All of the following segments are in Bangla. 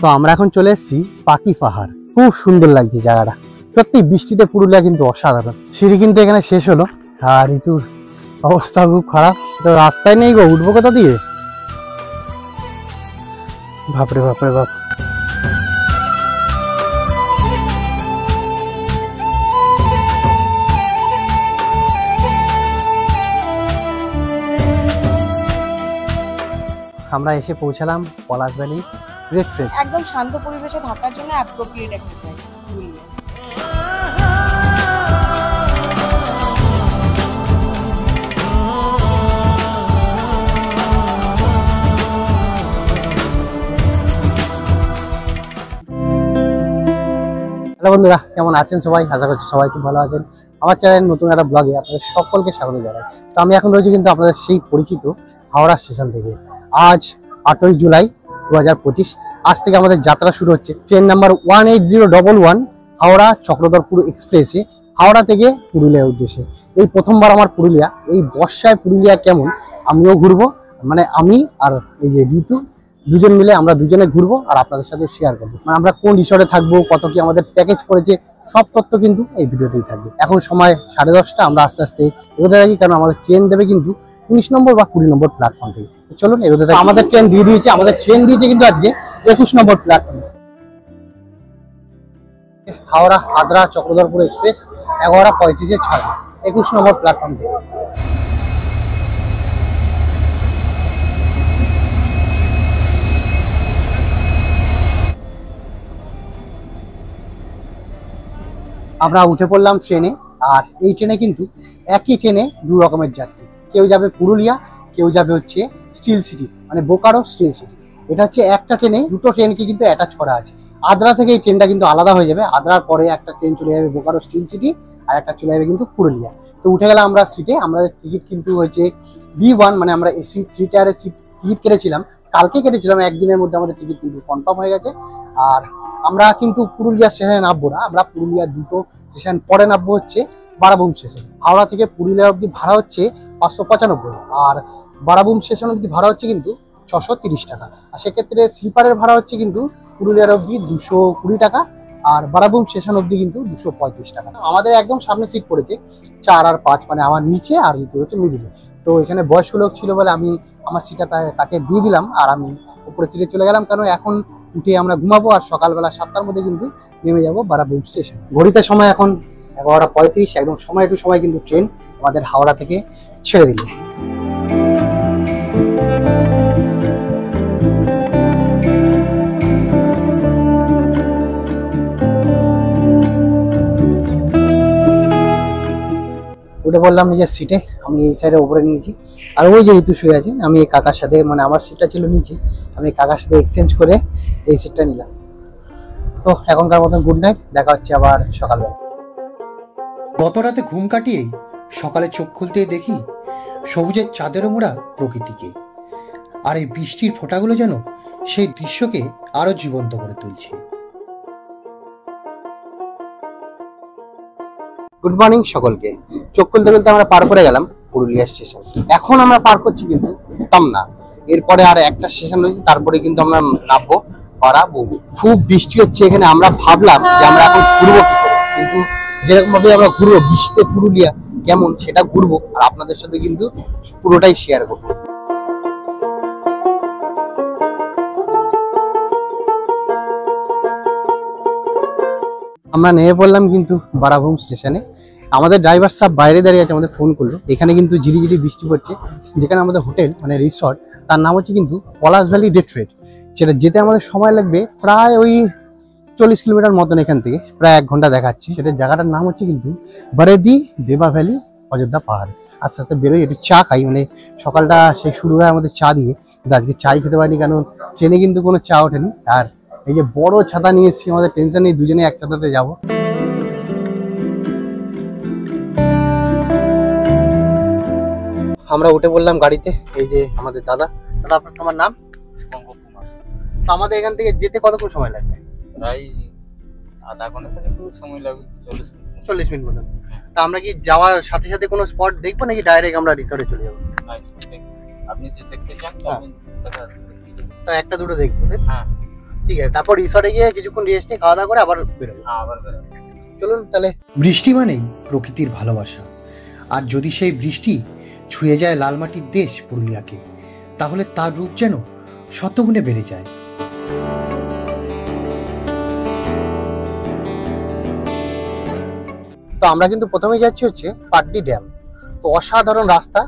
তো আমরা এখন চলে এসেছি পাখি পাহাড়। খুব সুন্দর লাগছে জায়গাটা, সত্যি বৃষ্টিতে পুরুলিয়া কিন্তু অসাধারণ। সিঁড়ি কিন্তু এখানে শেষ হলো, আর ঋতুর অবস্থা খুব খারাপ। তো রাস্তায় নেই গো, উঠবো কোথা দিয়ে? বাপরে বাপরে বাপ। আমরা এসে পৌঁছালাম পলাশ ভ্যালি রেড। একদম শান্ত পরিবেশে থাকার জন্য অ্যাপ্রোপ্রিয়েট একটা জায়গা। হ্যালো বন্ধুরা, কেমন আছেন সবাই? আশা করছি সবাই খুব ভালো আছেন। আমার চ্যানেল নতুন একটা ব্লগে আপনাদের সকলকে স্বাগত জানাই। তো আমি এখন রয়েছি কিন্তু আপনাদের সেই পরিচিত হাওড়া স্টেশন থেকে। আজ 8ই জুলাই 2025। আজ থেকে আমাদের যাত্রা শুরু হচ্ছে। ট্রেন নাম্বার 18011 হাওড়া চক্রধরপুর এক্সপ্রেসে হাওড়া থেকে পুরুলিয়ার উদ্দেশ্যে। এই প্রথমবার আমার পুরুলিয়া, এই বর্ষায় পুরুলিয়া কেমন আমিও ঘুরবো, মানে আমি আর এই যে ঋতু দুজন মিলে আমরা দুজনে ঘুরবো আর আপনাদের সাথে শেয়ার করবো। মানে আমরা কোন রিসর্টে থাকবো, কত কি আমাদের প্যাকেজ পড়েছে, সব তথ্য কিন্তু এই ভিডিওতেই থাকবে। এখন সময় 10:30। আমরা আস্তে আস্তে এগোতে থাকি, কারণ আমাদের ট্রেন দেবে কিন্তু 19 নম্বর বা 20 নম্বর প্ল্যাটফর্ম থেকে। চলুন এগোতে থাকি। আমাদের ট্রেন দিয়ে দিয়েছে, আমাদের ট্রেন দিয়েছে কিন্তু আজকে 21 নম্বর প্ল্যাটফর্মে। হাওড়া আদ্রা চক্রধরপুর এক্সপ্রেস 11:35-এ ছাড়বে 21 নম্বর প্ল্যাটফর্ম থেকে। আমরা উঠে পড়লাম ট্রেনে। আর এই ট্রেনে কিন্তু একই ট্রেনে দু রকমের যাত্রী, কেউ যাবে পুরুলিয়া, কেউ যাবে হচ্ছে স্টিল সিটি, মানে বোকারো স্টিল সিটি। এটা হচ্ছে একটা ট্রেনে দুটো ট্রেনকে কিন্তু অ্যাটাচ করা আছে। আদ্রা থেকে এই ট্রেনটা কিন্তু আলাদা হয়ে যাবে। আদ্রার পরে একটা ট্রেন চলে যাবে বোকারো স্টিল সিটি, আর একটা চলে যাবে কিন্তু পুরুলিয়া। তো উঠে গেলাম আমরা সিটে। আমাদের টিকিট কিন্তু হচ্ছে B1, মানে আমরা এসি 3 টায়ারের সিট টিকিট কেটেছিলাম, কালকে কেটেছিলাম। একদিনের মধ্যে আমাদের টিকিট কিন্তু কনফার্ম হয়ে গেছে। আর আমরা কিন্তু পুরুলিয়া স্টেশনে নামবো না, আমরা পুরুলিয়ার দুটো স্টেশন পরে নামবো, হচ্ছে বারাবুম স্টেশন। হাওড়া থেকে পুরুলিয়া অব্দি ভাড়া হচ্ছে 595, আর বারাবুম স্টেশন অব্দি ভাড়া হচ্ছে কিন্তু 630 টাকা। আর সেক্ষেত্রে স্লিপারের ভাড়া হচ্ছে কিন্তু পুরুলিয়ার অব্দি 220 টাকা, আর বারাবুম স্টেশন অব্দি কিন্তু 235 টাকা। আমাদের একদম সামনে সিট পড়েছে 4 আর 5, মানে আমার নিচে আর ঋতু হচ্ছে মিডিলে। তো এখানে বয়স্ক লোক ছিল বলে আমি আমার সিটটা তাকে দিয়ে দিলাম, আর আমি উপরে সিটে চলে গেলাম, কারণ এখন উঠে আমরা ঘুমাবো আর সকালবেলা 7টার মধ্যে কিন্তু নেমে যাবো বারাবুম স্টেশন। ঘড়িতে সময় এখন 11:35, একদম সময় টু সময় কিন্তু ট্রেন আমাদের হাওড়া থেকে ছেড়ে দিল। উঠে পড়লাম নিজের সিটে। আমি এই সাইডে উপরে নিয়েছি, আর ওই যে ঋতু শুয়ে আছে। আমি এই কাকার সাথে, মানে আমার সিটটা ছিল নিচে, আমি কাকার সাথে এক্সচেঞ্জ করে এই সিটটা নিলাম। তো এখনকার মতন গুড নাইট, দেখা হচ্ছে আবার সকালবেলা। গত রাতে ঘুম কাটিয়েই সকালে চোখ খুলতেই দেখি সবুজের চাঁদেরও মোড়া প্রকৃতিকে, আর এই বৃষ্টির ফোঁটাগুলো যেন সেই দৃশ্যকে আরো জীবন্ত করে তুলছে। গুড মর্নিং সকলকে। চোখ খুলতে খুলতে আমরা পার করে গেলাম পুরুলিয়া স্টেশন। এখন আমরা পার করছি কিন্তু তামনা। এরপরে আর একটা স্টেশন রয়েছে, তারপরে কিন্তু আমরা নামবো বারাবুম। খুব বৃষ্টি হচ্ছে এখানে। আমরা ভাবলাম যে আমরা এখন ঘুরবো কি করে, কিন্তু যেরকম ভাবে আমরা ঘুরবো, বৃষ্টিতে পুরুলিয়া কেমন সেটা ঘুরবো, আর আপনাদের সাথে কিন্তু পুরোটাই শেয়ার করবো। আমরা নেমে পড়লাম কিন্তু বারাবুম স্টেশনে। আমাদের ড্রাইভার সাহেব বাইরে দাঁড়িয়ে আছে, আমাদের ফোন করলো। এখানে কিন্তু ঝিরিঝিরি বৃষ্টি পড়ছে। যেখানে আমাদের হোটেল, মানে রিসর্ট, তার নাম হচ্ছে কিন্তু পলাশ ভ্যালি রেড। সেটা যেতে আমাদের সময় লাগবে প্রায় ওই 40 কিলোমিটার মতন এখান থেকে, প্রায় 1 ঘন্টা দেখাচ্ছে। সেটা জায়গাটার নাম হচ্ছে কিন্তু বারেদি দেবা ভ্যালি অযোধ্যা পাহাড়। আস্তে আস্তে বেরোই, একটু চা খাই, মানে সকালটা সেই শুরু হয় আমাদের চা দিয়ে। কিন্তু আজকে চাই খেতে পারিনি, কারণ ট্রেনে কিন্তু কোনো চা ওঠেনি। আর এই যে বড় ছাতা নিয়ে এসেছি, আমাদের টেনশন নেই, দুজনে এক ছাতাতে যাবো। আমরা উঠে পড়লাম গাড়িতে। এই যে আমাদের দাদা। দাদা, আপনার তোমার নাম? তো আমাদের এখান থেকে যেতে কতক্ষণ সময় লাগবে? প্রায় আধা ঘন্টা থেকে একটু সময় লাগবে, 40 মিনিট মতন। তা আমরা কি যাওয়ার সাথে সাথে কোনো স্পট দেখবো, নাকি ডাইরেক্ট আমরা রিসর্টে চলে যাবো? আপনি যে দেখতে চান তা একটা দুটো দেখবো। হ্যাঁ, ঠিক আছে, তারপর রিসর্টে গিয়ে কিছুক্ষণ রেস্ট নিয়ে খাওয়া দাওয়া করে আবার বেরোবো। আবার বেরোবো। চলুন তাহলে। বৃষ্টি মানেই প্রকৃতির ভালোবাসা, আর যদি সেই বৃষ্টি ছুঁয়ে যায় লাল মাটির দেশ পুরুলিয়াকে, তাহলে তার রূপ যেন শতগুণে বেড়ে যায়। তো আমরা কিন্তু প্রথমেই যাচ্ছি হচ্ছে পাটডি ড্যাম। তো অসাধারণ রাস্তা,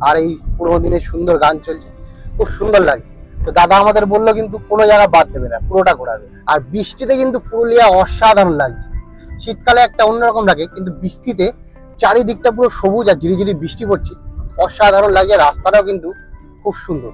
আর এই পুরোনো দিনের সুন্দর গান চলছে, খুব সুন্দর লাগছে। তো দাদা আমাদের বললো কিন্তু কোনো জায়গা বাদ দেবে না, পুরোটা ঘোরাবে। আর বৃষ্টিতে কিন্তু পুরুলিয়া অসাধারণ লাগছে। শীতকালে একটা অন্যরকম লাগে, কিন্তু বৃষ্টিতে চারিদিকটা পুরো সবুজ আর ঝিরিঝিরি বৃষ্টি পড়ছে, অসাধারণ লাগছে। রাস্তাটাও কিন্তু খুব সুন্দর।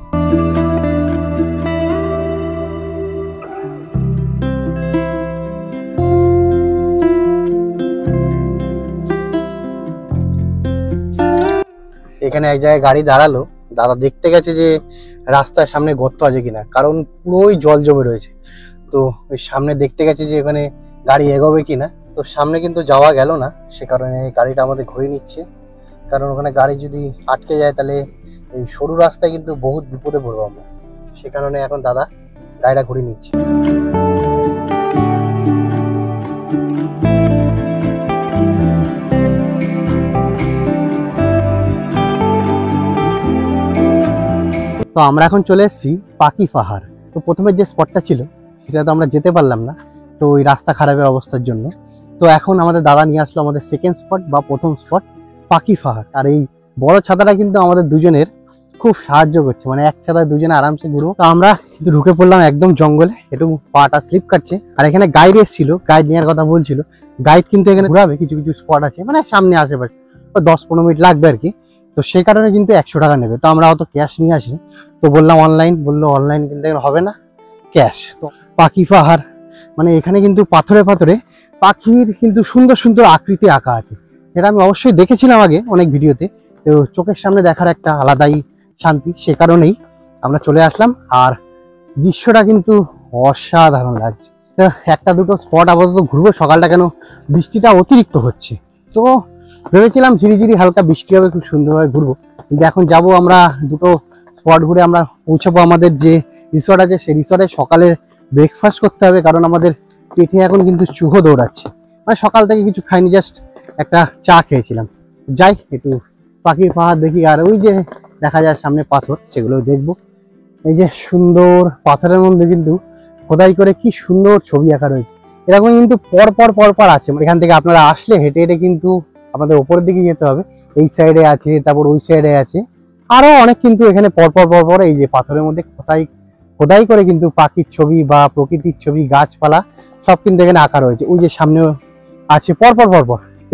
এখানে এক জায়গায় গাড়ি দাঁড়ালো, দাদা দেখতে গেছে যে রাস্তার সামনে গর্ত আছে কিনা, কারণ পুরোই জল জমে রয়েছে। তো ওই সামনে দেখতে গেছে যে এখানে গাড়ি এগোবে কিনা। তো সামনে কিন্তু যাওয়া গেল না, সে কারণে গাড়িটা আমাদের ঘুরে নিচ্ছে, কারণ ওখানে গাড়ি যদি আটকে যায় তাহলে এই সরু রাস্তায় কিন্তু বহুত বিপদে পড়বো আমরা। সে কারণে এখন দাদা গাড়িটা ঘুরে নিচ্ছে। তো আমরা এখন চলে এসেছি পাখি পাহাড়। তো প্রথমে যে স্পটটা ছিল সেটা তো আমরা যেতে পারলাম না, তো ওই রাস্তা খারাপের অবস্থার জন্য। তো এখন আমাদের দাদা নিয়ে আসলো আমাদের সেকেন্ড স্পট বা প্রথম স্পট পাখি পাহাড়। আর এই বড় ছাতাটা কিন্তু আমাদের দুজনের খুব সাহায্য করছে, মানে এক ছাতায় দুজনে আরামসে ঘুরবো। তো আমরা কিন্তু ঢুকে পড়লাম একদম জঙ্গলে, একটু পাটা স্লিপ কাটছে। আর এখানে গাইড এসেছিল, গাইড নেওয়ার কথা বলছিল। গাইড কিন্তু এখানে ঘুরাবে, কিছু কিছু স্পট আছে মানে সামনে আশেপাশে, 10-15 মিনিট লাগবে আর কি। তো সেই কারণে কিন্তু 100 টাকা নেবে। তো আমরা অত ক্যাশ নিয়ে আসি, তো বললাম অনলাইন, বললো অনলাইন কিন্তু হবে না, ক্যাশ। তো পাখি পাহাড় মানে এখানে কিন্তু পাথরে পাথরে পাখির কিন্তু সুন্দর সুন্দর আকৃতি আঁকা আছে, এটা আমি অবশ্যই দেখেছিলাম আগে অনেক ভিডিওতে। তো চোখের সামনে দেখার একটা আলাদাই শান্তি, সে কারণেই আমরা চলে আসলাম। আর দৃশ্যটা কিন্তু অসাধারণ লাগছে। তো একটা দুটো স্পট আপাতত ঘুরবো, সকালটা কেন বৃষ্টিটা অতিরিক্ত হচ্ছে। তো ভেবেছিলাম ঝিরিঝিরি হালকা বৃষ্টি হবে, খুব সুন্দরভাবে ঘুরবো। কিন্তু এখন যাব আমরা দুটো স্পট ঘুরে আমরা পৌঁছাবো আমাদের যে রিসর্ট আছে, সেই রিসর্টে সকালে ব্রেকফাস্ট করতে হবে, কারণ আমাদের পেটে এখন কিন্তু চুহো দৌড়াচ্ছে। মানে সকাল থেকে কিছু খাইনি, জাস্ট একটা চা খেয়েছিলাম। যাই একটু পাখির পাহাড় দেখি, আর ওই যে দেখা যায় সামনে পাথর, সেগুলো দেখবো। এই যে সুন্দর পাথরের মধ্যে কিন্তু খোদাই করে কি সুন্দর ছবি আঁকা রয়েছে, এরকম কিন্তু পরপর পরপর আছে। এখান থেকে আপনারা আসলে হেঁটে হেঁটে কিন্তু আমাদের ওপরের দিকে যেতে হবে। এই সাইডে আছে, তারপর ওই সাইডে আছে, আরো অনেক কিন্তু এখানে পরপর পরপর এই যে পাথরের মধ্যে খোদাই করে কিন্তু পাখির ছবি বা প্রকৃতির ছবি, গাছপালা সব কিন্তু এখানে আঁকা রয়েছে। ওই যে সামনেও আছে পরপর পরপর। তো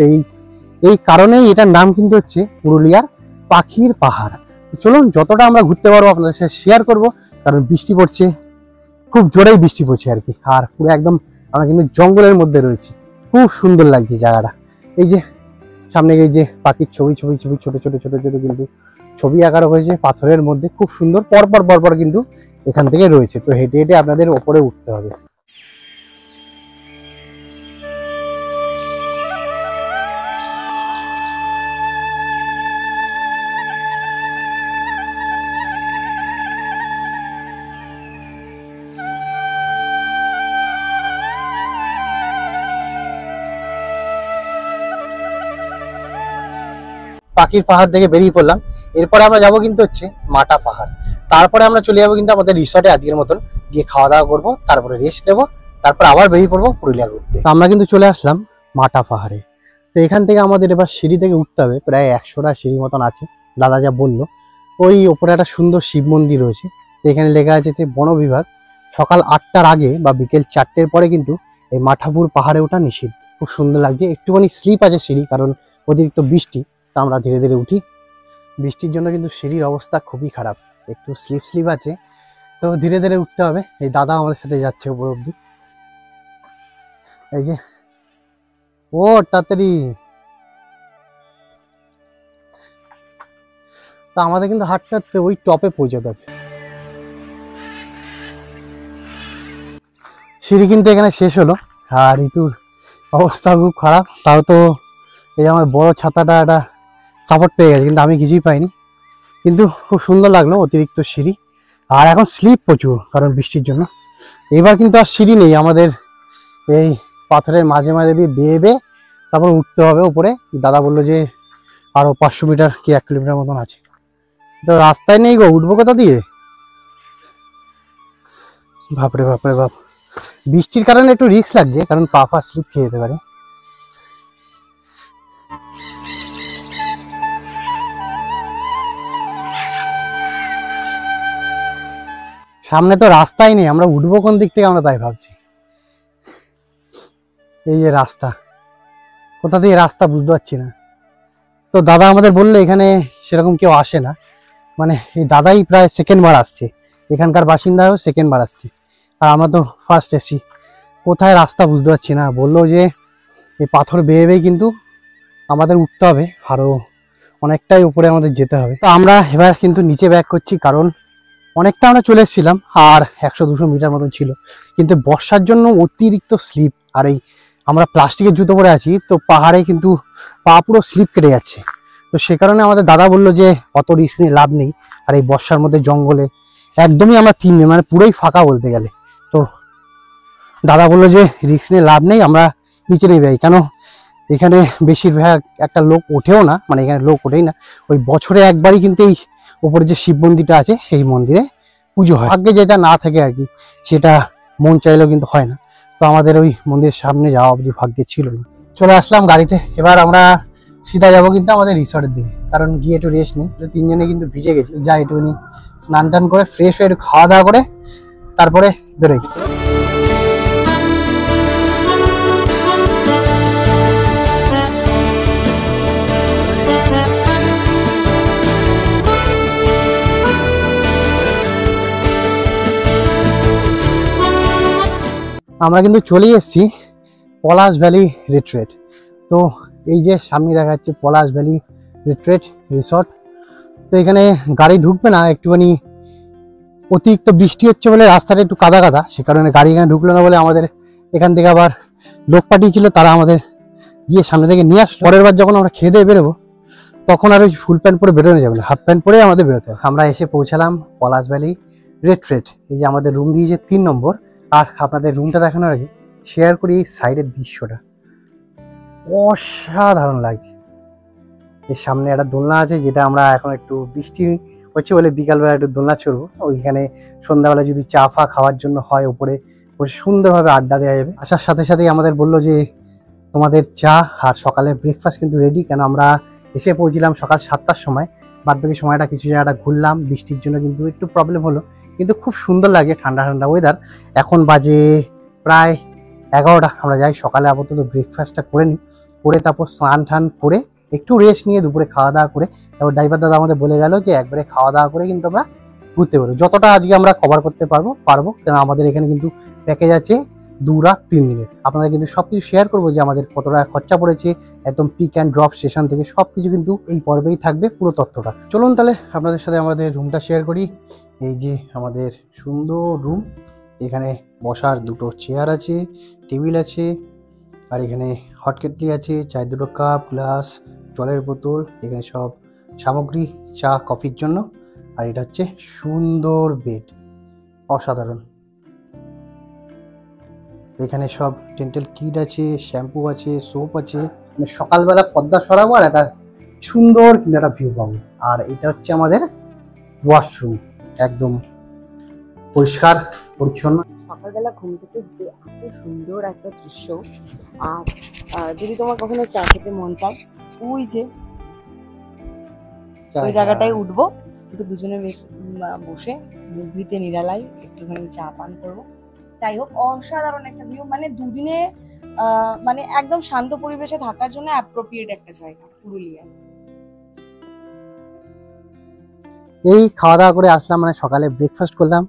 এই কারণেই এটার নাম কিন্তু হচ্ছে পুরুলিয়ার পাখির পাহাড়। চলুন যতটা আমরা ঘুরতে পারবো আপনাদের সাথে শেয়ার করবো, কারণ বৃষ্টি পড়ছে, খুব জোরেই বৃষ্টি পড়ছে আর কি। আর পুরো একদম আমরা কিন্তু জঙ্গলের মধ্যে রয়েছি, খুব সুন্দর লাগছে জায়গাটা। এই যে সামনে এই যে পাখির ছবি ছবি ছবি ছোট ছোট ছোট ছোট কিন্তু ছবি আঁকা হয়েছে পাথরের মধ্যে, খুব সুন্দর পরপর পরপর কিন্তু এখান থেকে রয়েছে। তো হেঁটে হেঁটে আপনাদের ওপরে উঠতে হবে। পাখির পাহাড় থেকে বেরিয়ে পড়লাম। এরপরে আমরা যাবো কিন্তু হচ্ছে মাটা পাহাড়। তারপরে আমরা চলে যাবো কিন্তু আমাদের রিসর্টে আজকের মতন, গিয়ে খাওয়া দাওয়া করবো, তারপরে রেস্ট নেবো, তারপর আবার বেরিয়ে পড়বো পুরুলিয়া ঘুরতে। আমরা কিন্তু চলে আসলাম মাটা পাহাড়ে। তো এখান থেকে আমাদের এবার সিঁড়ি থেকে উঠতে হবে, প্রায় 100টা সিঁড়ি মতন আছে দাদা যা বললো। ওই ওপরে একটা সুন্দর শিব মন্দির রয়েছে, তো এখানে লেখা আছে যে বন বিভাগ সকাল 8টার আগে বা বিকেল 4টের পরে কিন্তু এই মাঠাপুর পাহাড়ে ওঠা নিষিদ্ধ। খুব সুন্দর লাগছে, একটুখানি স্লিপ আছে সিঁড়ি, কারণ অতিরিক্ত বৃষ্টি। তো আমরা ধীরে ধীরে উঠি, বৃষ্টির জন্য কিন্তু সিঁড়ির অবস্থা খুবই খারাপ, একটু স্লিপ আছে। তো ধীরে ধীরে উঠতে হবে। এই দাদা আমাদের সাথে যাচ্ছে উপর অব্দি। এই যে ও তাড়াতাড়ি। তো আমাদের কিন্তু হাঁটতে হাঁটতে ওই টপে পৌঁছাতে হবে। সিঁড়ি কিন্তু এখানে শেষ হলো, আর ঋতুর অবস্থা খুব খারাপ। তাও তো এই আমার বড় ছাতাটা একটা সাপোর্ট পেয়ে গেছে, কিন্তু আমি কিছুই পাইনি। কিন্তু খুব সুন্দর লাগলো, অতিরিক্ত সিঁড়ি আর এখন স্লিপ প্রচুর কারণ বৃষ্টির জন্য। এবার কিন্তু আর সিঁড়ি নেই, আমাদের এই পাথরের মাঝে মাঝে দিয়ে বেয়ে বেয়ে তারপর উঠতে হবে উপরে। দাদা বললো যে আরো 500 মিটার কি 1 কিলোমিটার মতন আছে, তো রাস্তায় নেই গো, উঠবো কোথা দিয়ে? বাপরে বাপরে বাপ, বৃষ্টির কারণে একটু রিস্ক লাগছে, কারণ পা ফা স্লিপ খেয়ে যেতে পারে। সামনে তো রাস্তাই নেই, আমরা উঠবো কোন দিক থেকে আমরা তাই ভাবছি। এই যে রাস্তা, কোথা দিয়ে রাস্তা বুঝতে পারছি না। তো দাদা আমাদের বললে এখানে সেরকম কেউ আসে না, মানে এই দাদাই প্রায় সেকেন্ড বার আসছে, এখানকার বাসিন্দাও সেকেন্ড বার আসছে, আর আমরা তো ফার্স্ট এসছি। কোথায় রাস্তা বুঝতে পারছি না। বললো যে এই পাথর বেয়ে বেয়ে কিন্তু আমাদের উঠতে হবে, আরও অনেকটাই উপরে আমাদের যেতে হবে। তো আমরা এবার কিন্তু নিচে ব্যাক করছি, কারণ অনেকটা আমরা চলে এসেছিলাম, আর 100-200 মিটার মতন ছিল, কিন্তু বর্ষার জন্য অতিরিক্ত স্লিপ, আর এই আমরা প্লাস্টিকের জুতো পরে আছি, তো পাহাড়ে কিন্তু পা পুরো স্লিপ কেটে যাচ্ছে। তো সে কারণে আমাদের দাদা বললো যে অত রিস্ক নিয়ে লাভ নেই, আর এই বর্ষার মধ্যে জঙ্গলে একদমই আমরা তিনজন, মানে পুরোই ফাঁকা বলতে গেলে। তো দাদা বললো যে রিস্ক নিয়ে লাভ নেই, আমরা নিচে নেমে যাই, কেন এখানে বেশিরভাগ একটা লোক ওঠেও না, মানে এখানে লোক ওঠেই না। ওই বছরে একবারই কিন্তু এই উপরে যে শিব মন্দিরটা আছে সেই মন্দিরে পুজো হয়, ভাগ্যে যেটা না থাকে আর কি, সেটা মন চাইলেও কিন্তু হয় না। তো আমাদের ওই মন্দিরের সামনে যাওয়া অবধি ভাগ্যে ছিল না। চলে আসলাম গাড়িতে, এবার আমরা সিধা যাবো কিন্তু আমাদের রিসর্টের দিকে, কারণ গিয়ে একটু রেস্ট নিই। তিনজনে কিন্তু ভিজে গেছি, যাই একটুখানি স্নান টান করে ফ্রেশ হয়ে একটু খাওয়া দাওয়া করে তারপরে বেরোই। আমরা কিন্তু চলে এসেছি পলাশ ভ্যালি রিট্রিট। তো এই যে সামনে দেখা যাচ্ছে পলাশ ভ্যালি রিট্রিট রিসর্ট। তো এখানে গাড়ি ঢুকবে না, একটুখানি অতিরিক্ত বৃষ্টি হচ্ছে বলে রাস্তাটা একটু কাদা কাদা, সে কারণে গাড়ি এখানে ঢুকলো না বলে আমাদের এখান থেকে আবার লোক পাঠিয়েছিল, তারা আমাদের গিয়ে সামনে থেকে নিয়ে আসলো। পরের বার যখন আমরা খেয়ে দিয়ে বেরোবো তখন আর ওই ফুল প্যান্ট পরে বেরোনো যাবে না, হাফ প্যান্ট পরে আমাদের বেরোতে হবে। আমরা এসে পৌঁছালাম পলাশ ভ্যালি রিট্রিট। এই যে আমাদের রুম দিয়েছে 3 নম্বর। আর আপনাদের রুমটা দেখানোর আগে শেয়ার করি এই সাইডের দৃশ্যটা, অসাধারণ লাগছে। এর সামনে একটা দোলনা আছে, যেটা আমরা এখন একটু বৃষ্টি হচ্ছে বলে বিকালবেলা একটু দোলনা চড়বো। ওইখানে সন্ধ্যাবেলা যদি চা ফা খাওয়ার জন্য হয়, উপরে বসে সুন্দরভাবে আড্ডা দেওয়া যাবে। আসার সাথে সাথেই আমাদের বললো যে তোমাদের চা আর সকালের ব্রেকফাস্ট কিন্তু রেডি, কেন আমরা এসে পৌঁছলাম সকাল 7টার সময়। বাদ বাকি সময়টা কিছু জায়গাটা ঘুরলাম, বৃষ্টির জন্য কিন্তু একটু প্রবলেম হলো, কিন্তু খুব সুন্দর লাগে, ঠান্ডা ঠান্ডা ওয়েদার। এখন বাজে প্রায় 11টা। আমরা যাই সকালে আপাতত ব্রেকফাস্টটা করে নিই, করে তারপর স্নান টান করে একটু রেস্ট নিয়ে দুপুরে খাওয়া দাওয়া করে তারপর ড্রাইভার দাদা আমাদের বলে গেল যে একবারে খাওয়া দাওয়া করে কিন্তু আমরা ঘুরতে পারবো, যতটা আজকে আমরা কভার করতে পারবো। কেন আমাদের এখানে কিন্তু প্যাকেজ আছে 2 রাত 3 দিনের। আপনাদের কিন্তু সবকিছু শেয়ার করবো যে আমাদের কত টাকা খরচা পড়েছে, একদম পিক অ্যান্ড ড্রপ স্টেশন থেকে সবকিছু কিন্তু এই পর্বেই থাকবে, পুরো তথ্যটা। চলুন তাহলে আপনাদের সাথে আমাদের রুমটা শেয়ার করি। এই যে আমাদের সুন্দর রুম, এখানে বসার 2টো চেয়ার আছে, টেবিল আছে, আর এখানে হট কেটলি আছে, চায়ের 2টো কাপ, গ্লাস, জলের বোতল, এখানে সব সামগ্রী চা কফির জন্য। আর এটা হচ্ছে সুন্দর বেড, অসাধারণ। এখানে সব ডেন্টাল কিট আছে, শ্যাম্পু আছে, সোপ আছে। মানে সকালবেলা পদ্মা সরাবো আর একটা সুন্দর কিন্তু একটা ভিউ পাবো। আর এটা হচ্ছে আমাদের ওয়াশরুম, একদম পরিষ্কার পরিচ্ছন্ন। সকালবেলা ঘুম থেকে উঠে এত সুন্দর একটা দৃশ্য। আর যদি তোমার কখনো চা খেতে মন চায়, ওই যে ওই জায়গাটায় উঠবো, একটু দুজনে বসে নিভৃতে নিরালায় একটুখানি চা পান করবো। যাই হোক, অসাধারণ একটা ভিউ, মানে দুদিনে মানে একদম শান্ত পরিবেশে থাকার জন্য অ্যাপ্রোপ্রিয়েট একটা জায়গা পুরুলিয়া। এই খাওয়া দাওয়া করে আসলাম, মানে সকালে ব্রেকফাস্ট করলাম।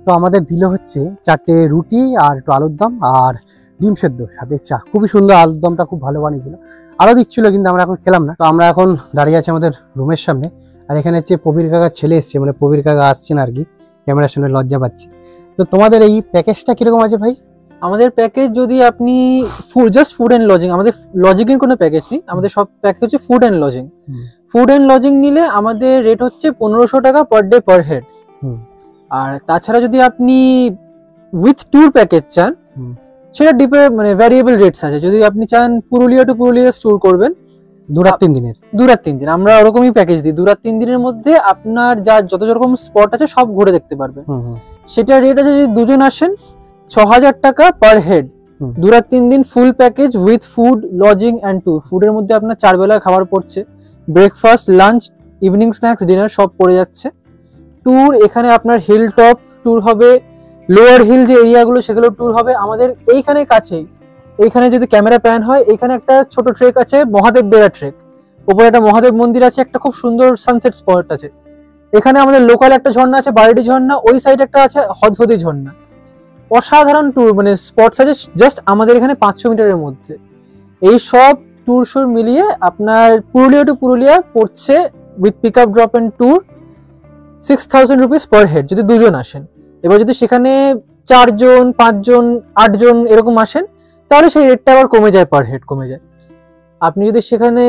তো আমাদের দিল হচ্ছে 4টে রুটি আর একটু আলুর দম আর ডিম সেদ্ধ সাথে চা। খুবই সুন্দর, আলুর দমটা খুব ভালো বানিয়েছিল, আরও দিচ্ছিল, কিন্তু আমরা এখন খেলাম না। তো আমরা এখন দাঁড়িয়ে আছি আমাদের রুমের সামনে। আর এখানে হচ্ছে প্রবীর কাকার ছেলে এসছে, মানে প্রবীর কাকা আসছেন আর কি, ক্যামেরার সামনে লজ্জা পাচ্ছি। তো তোমাদের এই প্যাকেজটা কিরকম আছে ভাই? আমাদের প্যাকেজ যদি আপনি জাস্ট ফুড এন্ড লজিং, আমাদের লজিং এর কোনো প্যাকেজ নেই, আমাদের সব প্যাকেজ হচ্ছে food and lodging. Food and lodging নিলে আমাদের রেট হচ্ছে 1500 টাকা পার ডে পার হেড। আর তাছাড়া যদি আপনি উইথ ট্যুর প্যাকেজ চান হুম। সেটা মানে ভ্যারিয়েবল রেটস আছে। যদি আপনি চান পুরুলিয়া টু পুরুলিয়া ট্যুর করবেন 2 রাত 3 দিনের, 2 রাত 3 দিন, আমরা ওরকমই প্যাকেজ দিই। 2 রাত 3 দিনের মধ্যে আপনার যত রকম স্পট আছে সব ঘুরে দেখতে পারবেন। সেটা রেট আছে, যদি দুজন আসেন 6,000 টাকা পার হেড। হুম। 2 রাত 3 দিন full package with food, lodging and tour. ফুডের মধ্যে আপনার 4 বেলার খাবার পড়ছে, breakfast, lunch, evening snacks, dinner সব পড়ে যাচ্ছে। ট্যুর এখানে আপনার হিল টপ ট্যুর হবে, লোয়ার হিল যে এরিয়াগুলো সেগুলো ট্যুর হবে। আমাদের এইখানে কাছেই, এইখানে যদি ক্যামেরা প্যান হয়, এইখানে একটা ছোট ট্রেক আছে, মহাদেব বেড়া ট্রেক। উপরে একটা মহাদেব মন্দির আছে, একটা খুব সুন্দর সানসেট স্পট আছে। এখানে আমাদের লোকাল একটা ঝর্ণা আছে, বারডি ঝর্ণা, ওই সাইড একটা আছে হদহদি ঝর্ণা। অসাধারণ ট্যুর মানে স্পটস আছে জাস্ট আমাদের এখানে 500 মিটারের মধ্যে। এই সব ট্যুর শোর মিলিয়ে আপনার পুরুলিয়া টু পুরুলিয়া পড়ছে with pick up drop and tour 6,000 rupees per head যদি দুজন আসেন। এবার যদি সেখানে 4 জন, 5 জন, 8 জন এরকম আসেন, তাহলে সেই রেটটা আবার কমে যায়, পার হেড কমে যায়। আপনি যদি সেখানে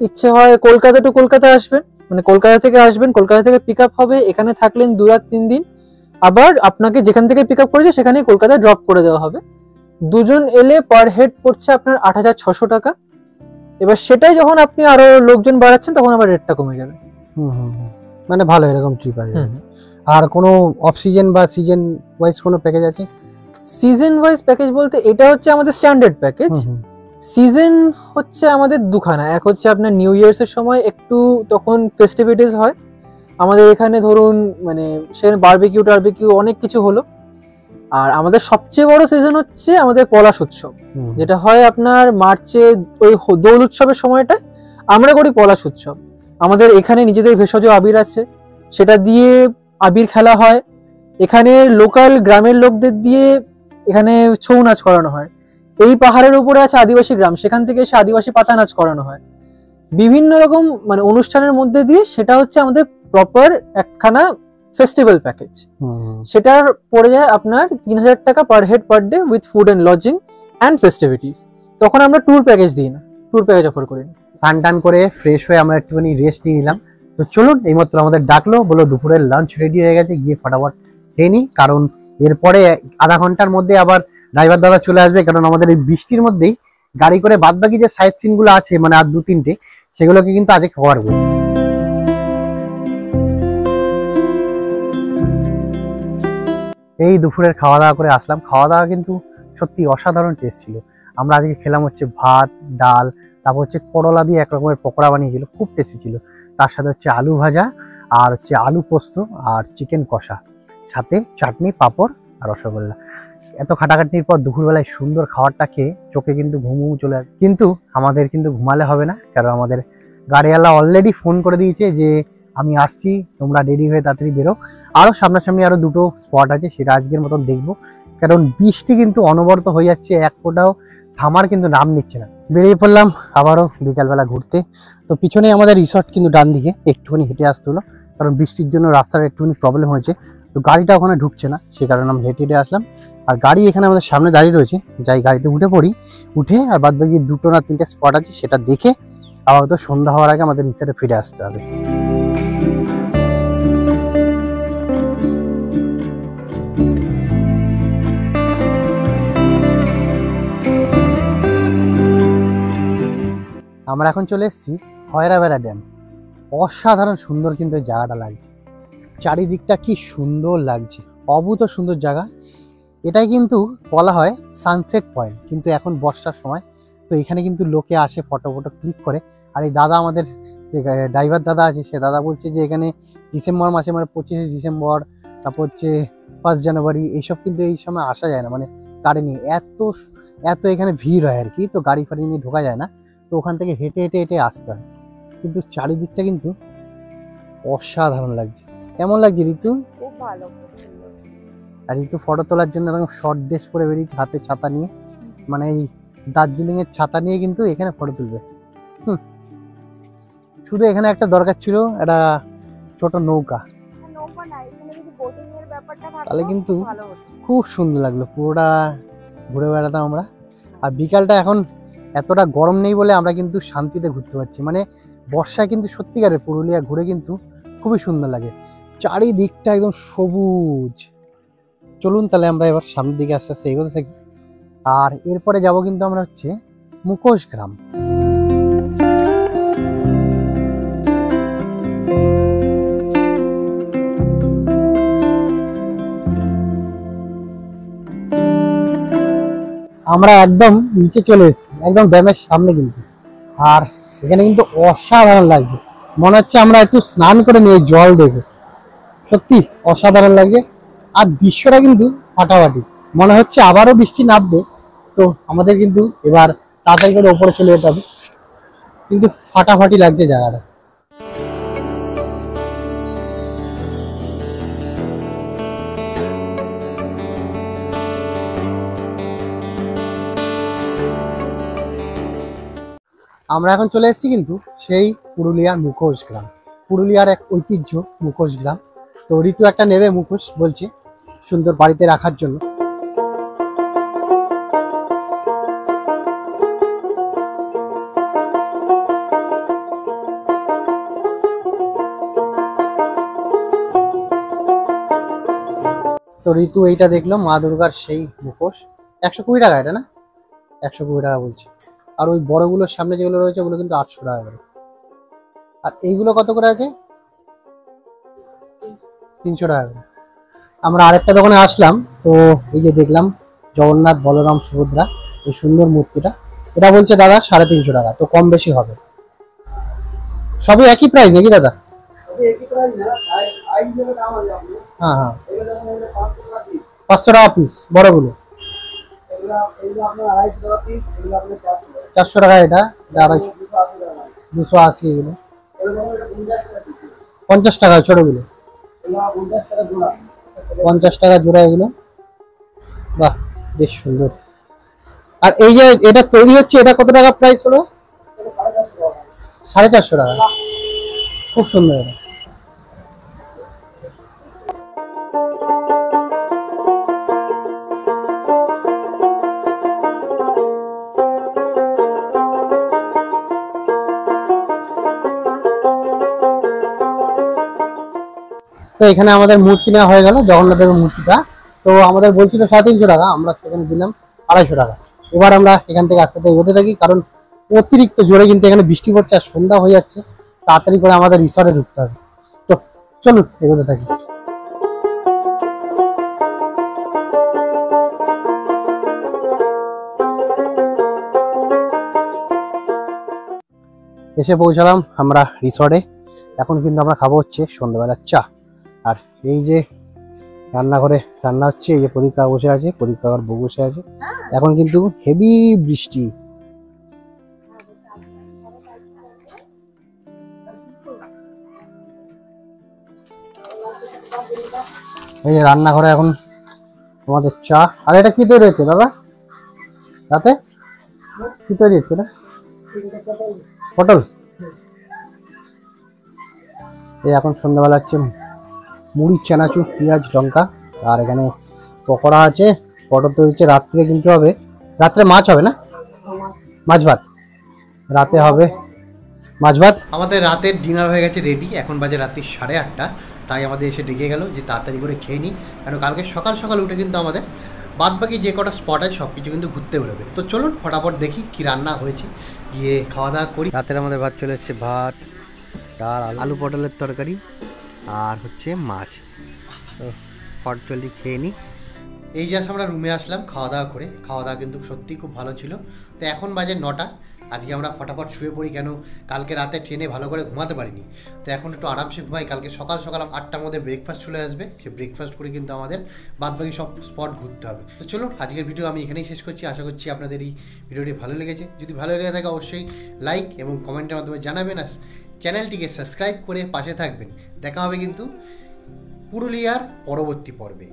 ইচ্ছে হয় কলকাতা টু কলকাতা আসবেন, মানে কলকাতা থেকে আসবেন, কলকাতা থেকে পিক আপ হবে, এখানে থাকলেন 2 রাত 3 দিন, আবার আপনাকে যেখান থেকে পিক আপ করেছে সেখানে কলকাতায় ড্রপ করে দেওয়া হবে। দুজন এলে পার হেড পড়ছে আপনার 8,600 টাকা। এবার সেটাই যখন আপনি আরো লোকজন বাড়াচ্ছেন তখন আবার রেটটা কমে যাবে। মানে ভালো এরকম ট্রিপ আছে। আর কোনো অফ সিজন বা সিজন ওয়াইজ কোনো প্যাকেজ আছে? সিজন ওয়াইজ প্যাকেজ বলতে এটা হচ্ছে আমাদের স্ট্যান্ডার্ড প্যাকেজ। সিজন হচ্ছে আমাদের দুখানা, এক হচ্ছে আপনার নিউ ইয়ার্স এর সময় একটু তখন ফেস্টিভিটিস হয় আমাদের এখানে, ধরুন মানে সেখানে বারবিকিউ টারবিকিউ অনেক কিছু হলো। আর আমাদের সবচেয়ে বড় সিজন হচ্ছে আমাদের পলাশ উৎসব, যেটা হয় আপনার মার্চে, ওই দোল উৎসবের সময়টা আমরা করি পলাশ উৎসব। আমাদের এখানে নিজেদের ভেষজ আবির আছে, সেটা দিয়ে আবির খেলা হয়। এখানে লোকাল গ্রামের লোকদের দিয়ে এখানে ছৌ নাচ করানো হয়। এই পাহাড়ের উপরে আছে আদিবাসী গ্রাম, সেখান থেকে এসে আদিবাসী পাতা নাচ করানো হয়। বিভিন্ন রকম মানে অনুষ্ঠানের মধ্যে দিয়ে সেটা হচ্ছে আমাদের প্রপার একখানা ফেস্টিভ্যাল প্যাকেজ। সেটার পড়ে যায় আপনার 3,000 টাকা per head per day with food and lodging and festivities. তখন আমরা ট্যুর প্যাকেজ দিই না, ট্যুর প্যাকেজ অফার করি না। স্নান টান করে ফ্রেশ হয়ে আমরা একটুখানি রেস্ট নিয়ে নিলাম। তো চলুন, এইমাত্র আমাদের ডাকলো, বলো দুপুরের লাঞ্চ রেডি হয়ে গেছে, গিয়ে ফটাফট খেয়ে নিই। কারণ এরপরে আধা ঘন্টার মধ্যে আবার ড্রাইভার দাদা চলে আসবে, কারণ আমাদের এই বৃষ্টির মধ্যেই গাড়ি করে বাদবাকি যে সাইড সিন গুলো আছে মানে আর 2-3টে, সেগুলোকে কিন্তু আজকে কভার করবো। এই দুপুরের খাওয়া দাওয়া করে আসলাম। খাওয়া দাওয়া কিন্তু সত্যি অসাধারণ টেস্ট ছিল। আমরা আজকে খেলাম হচ্ছে ভাত, ডাল, তারপর হচ্ছে করলা দিয়ে এক রকমের পকোড়া বানিয়েছিল, খুব টেস্টি ছিল। তার সাথে হচ্ছে আলু ভাজা, আর হচ্ছে আলু পোস্ত, আর চিকেন কষা, সাথে চাটনি, পাঁপড় আর রসগোল্লা। এত খাটাখাটনির পর দুপুরবেলায় সুন্দর খাবারটা খেয়ে চোখে কিন্তু ঘুম চলে আসে। কিন্তু আমাদের কিন্তু ঘুমালে হবে না, কারণ আমাদের গাড়িওয়ালা অলরেডি ফোন করে দিয়েছে যে আমি আসছি, তোমরা রেডি হয়ে তাড়াতাড়ি বেরো। আরও সামনাসামনি আরও 2টো স্পট আছে, সেটা আজকের মতন দেখবো। কারণ বৃষ্টি কিন্তু অনবরত হয়ে যাচ্ছে, এক ফোঁটাও থামার কিন্তু নাম নিচ্ছে না। বেরিয়ে পড়লাম আবারও বিকালবেলা ঘুরতে। তো পিছনে আমাদের রিসর্ট কিন্তু ডান দিকে, একটুখানি হেঁটে আসতে হলো, কারণ বৃষ্টির জন্য রাস্তার একটুখানি প্রবলেম হয়েছে। তো গাড়িটা ওখানে ঢুকছে না, সে কারণে আমরা হেঁটে হেঁটে আসলাম। আর গাড়ি এখানে আমাদের সামনে দাঁড়িয়ে রয়েছে, যাই গাড়িতে উঠে পড়ি। উঠে আর বাদ বাকি 2টো না 3টে স্পট আছে, সেটা দেখে আবার হয়তো সন্ধ্যা হওয়ার আগে আমাদের রিসর্টে ফিরে আসতে হবে। আমরা এখন চলে এসেছি খয়রাবেড়া ড্যাম। অসাধারণ সুন্দর কিন্তু এই জায়গাটা লাগছে, চারিদিকটা কি সুন্দর লাগছে, অভূত সুন্দর জায়গা। এটাই কিন্তু বলা হয় সানসেট পয়েন্ট, কিন্তু এখন বর্ষার সময়, তো এখানে কিন্তু লোকে আসে ফটো ক্লিক করে। আর এই দাদা, আমাদের যে ড্রাইভার দাদা আছে, সে দাদা বলছে যে এখানে ডিসেম্বর মাসে, মানে 25শে ডিসেম্বর, তারপর হচ্ছে 1 জানুয়ারি, এইসব কিন্তু এই সময় আসা যায় না, মানে গাড়ি নিয়ে এত এখানে ভিড় হয় আর কি, তো গাড়ি ফাড়ি নিয়ে ঢোকা যায় না, তো ওখান থেকে হেঁটে হেঁটে হেঁটে আসতে হয়। কিন্তু চারিদিকটা কিন্তু অসাধারণ লাগছে। কেমন লাগছে ঋতু? খুব ভালো, খুব সুন্দর। আর ঋতু ফটো তোলার জন্য এরকম শর্ট ড্রেস পরে বেরিয়েছে, হাতে ছাতা নিয়ে, মানে এই দার্জিলিং এর ছাতা নিয়ে কিন্তু এখানে ফটো তুলবে। শুধু এখানে একটা দরকার ছিল, একটা ছোট নৌকা, নৌকা না, এখানে যদি বোটিং এর ব্যাপারটা থাকতো তাহলে কিন্তু ভালো হতো। খুব সুন্দর লাগলো, পুরোটা ঘুরে বেড়াতাম আমরা। আর বিকালটা এখন এতটা গরম নেই বলে আমরা কিন্তু শান্তিতে ঘুরতে পারছি। মানে বর্ষায় কিন্তু সত্যিকারের পুরুলিয়া ঘুরে কিন্তু খুবই সুন্দর লাগে, চারিদিকটা একদম সবুজ, চলুন তাহলে আমরা এবার সামনের দিকে আস্তে আস্তে এগোতে থাকি। আর এরপরে যাব কিন্তু আমরা হচ্ছে মুখোশ গ্রাম। আমরা একদম নিচে চলে এসেছি, একদম ড্যামের সামনে কিন্তু। আর এখানে কিন্তু অসাধারণ লাগছে, মনে হচ্ছে আমরা একটু স্নান করে নিয়ে জল দেখে, সত্যি অসাধারণ লাগছে। আর দৃশ্যটা কিন্তু ফাটাফাটি, মনে হচ্ছে আবারও বৃষ্টি নামবে। তো আমাদের কিন্তু এবার তাড়াতাড়ি করে ওপরে চলে যেতে হবে, কিন্তু ফাটাফাটি লাগছে জায়গাটা। আমরা এখন চলে এসেছি কিন্তু সেই পুরুলিয়ার মুখোশ গ্রাম, পুরুলিয়ার এক ঐতিহ্য মুখোশ গ্রাম। তো ঋতু একটা নেবে মুখোশ বলছে সুন্দর বাড়িতে রাখার জন্য। তো ঋতু এইটা দেখলো মা দুর্গার সেই মুখোশ, 120 টাকা এটা না, 120 টাকা বলছে। আর ওই বড়গুলোর সামনে যেগুলো রয়েছে ওগুলো কিন্তু 800 টাকা করে। আর এইগুলো কত করে আছে? 300 টাকা করে। আমরা আরেকটা দোকানে আসলাম, তো এই যে দেখলাম জগন্নাথ বলরাম সুভদ্রা এই সুন্দর মূর্তিটা, এটা বলছে দাদা 350 টাকা, তো কম বেশি হবে। সবই একই প্রাইস নাকি দাদা? হ্যাঁ হ্যাঁ, 500 টাকা পিস বড়গুলো, 400 টাকা এটা, 280 এগুলো, 50 টাকা ছোটগুলো, 50 টাকা জোড়া এগুলো। বাহ বেশ সুন্দর। আর এই যে এটা তৈরি হচ্ছে এটা কত টাকা প্রাইস হলো? 450 টাকা, খুব সুন্দর এটা। তো এখানে আমাদের মূর্তি নেওয়া হয়ে গেল, জগন্নাথের মূর্তিটা। তো আমাদের বলছিল 350 টাকা, আমরা সেখানে দিলাম 250 টাকা। এবার আমরা এখান থেকে আস্তে আস্তে এগোতে থাকি, কারণ অতিরিক্ত জোরে কিন্তু এখানে বৃষ্টি পড়ছে আর সন্ধ্যা হয়ে যাচ্ছে, তাড়াতাড়ি করে আমাদের রিসর্টে ঢুকতে হবে। তো চলুন এগোতে থাকি। এসে পৌঁছালাম আমরা রিসর্টে। এখন কিন্তু আমরা খাবো হচ্ছে সন্ধ্যাবেলার চা। আর এই যে রান্নাঘরে রান্না হচ্ছে, এই যে প্রদীপ কাকা বসে আছে, প্রদীপ কাকার বউ বসে আছে। এখন কিন্তু হেভি বৃষ্টি। এই যে রান্নাঘরে এখন আমাদের চা। আর এটা কি তৈরি হচ্ছে দাদা রাতে? কি তৈরি হচ্ছে না? পটল। এই এখন সন্ধ্যাবেলা হচ্ছে মুড়ি, চানাচুর, পেঁয়াজ, লঙ্কা। আর এখানে পকোড়া আছে, পটল তৈরি হচ্ছে। রাত্রে কিন্তু হবে, রাত্রে মাছ হবে না, মাছ ভাত রাতে হবে, মাছ ভাত। আমাদের রাতের ডিনার হয়ে গেছে রেডি, এখন বাজে রাত্রি 8:30। তাই আমাদের এসে ডেকে গেল যে তাড়াতাড়ি করে খেয়ে নিই, কারণ কালকে সকাল সকাল উঠে কিন্তু আমাদের বাদবাকি যে কটা স্পট আছে সব কিছু কিন্তু ঘুরতে বেরোবে। তো চলুন ফটাফট দেখি কি রান্না হয়েছে, গিয়ে খাওয়া দাওয়া করি। রাতের আমাদের ভাত চলে এসছে, ভাত, ডাল, আলু পটলের তরকারি আর হচ্ছে মাছ। তো ফটজলদি খেয়ে নিই। এই জাস্ট আমরা রুমে আসলাম খাওয়া দাওয়া করে, খাওয়া দাওয়া কিন্তু সত্যিই খুব ভালো ছিল। তো এখন বাজে 9টা। আজকে আমরা ফটাফট শুয়ে পড়ি, কেন কালকে রাতে ট্রেনে ভালো করে ঘুমাতে পারিনি। তো এখন একটু আরামসে ঘুমাই, কালকে সকাল সকাল 8টার মধ্যে ব্রেকফাস্ট চলে আসবে, সে ব্রেকফাস্ট করে কিন্তু আমাদের বাদবাকি সব স্পট ঘুরতে হবে। তো চলুন আজকের ভিডিও আমি এখানেই শেষ করছি। আশা করছি আপনাদের এই ভিডিওটি ভালো লেগেছে। যদি ভালো লেগে থাকে অবশ্যই লাইক এবং কমেন্টের মাধ্যমে জানাবেন, আর চ্যানেলটিকে সাবস্ক্রাইব করে পাশে থাকবেন। দেখা হবে কিন্তু পুরুলিয়ার পরবর্তী পর্বে।